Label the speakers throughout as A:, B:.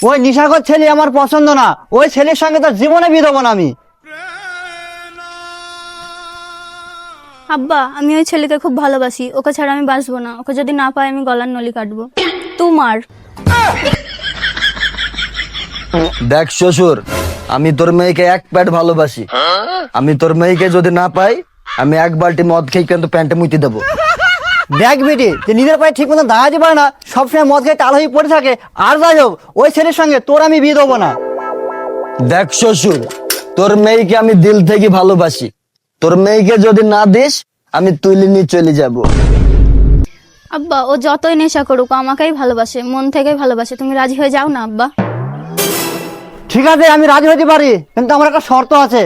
A: ওই নিশাখর ছেলে আমার পছন্দ না, ওই ছেলের সঙ্গে তার জীবনে বিয়ে দেবো না আমি।
B: আব্বা, আমি ওই ছেলেকে খুব ভালোবাসি, ওকে ছাড়া আমি বাঁচবো না। ওকে যদি না পাই আমি গলার নলি কাটবো। তোমার
C: দেখ শ্বশুর, আমি তোর মেয়েকে এক প্যাট ভালোবাসি। আমি তোর মেয়েকে যদি না পাই, আমি এক বালতি মদ খেয়ে কিন্তু প্যান্টে মুইতে দেবো।
A: দেখ বেটি, যে নিজের পায়ে ঠিক মতো দাঁড়াতে পারে না, সবসময় মদ খেয়ে টাল হয়ে পড়ে থাকে। আর যাই হোক, ওই ছেলের সঙ্গে তোর আমি বিয়ে দেবো না।
C: দেখ শ্বশুর, তোর মেয়েকে আমি দিল থেকে ভালোবাসি। তোর মেয়েকে যদি না দিস, আমি তুলে নিয়ে চলে যাব।
B: আব্বা, ও যতই নেশা করুক আমাকেই ভালোবাসে, মন থেকেই ভালোবাসে। তুমি রাজি হয়ে যাও না আব্বা।
A: ঠিক আছে, আমি রাজি হতে পারি, কিন্তু আমার একটা শর্ত আছে।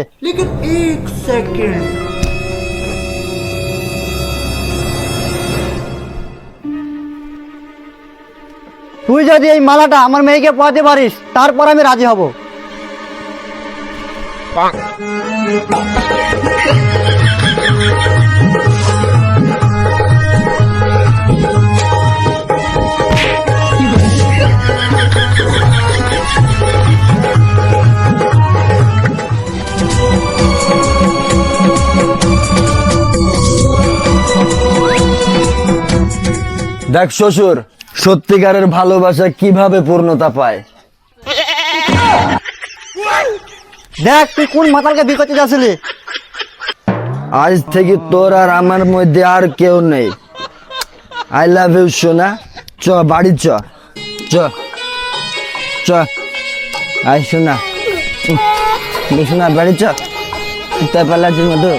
A: তুই যদি এই মালাটা আমার মেয়েকে পরাতে পারিস, তারপর আমি রাজি হব।
C: দেখ শ্বশুর, সত্যিকারের ভালোবাসা কিভাবে পূর্ণতা পায়।
A: দেখ, তুই কোন মাতালকে বিয়ে করতে যাচ্ছিলি?
C: আজ থেকে তোর আর আমার মধ্যে আর কেউ নেই। আই লাভ ইউ সোনা। চ বাড়ি চ, চ চ। আই সোনা, সোনা বাড়ি চ। তাই পালাচ্ছি মধু।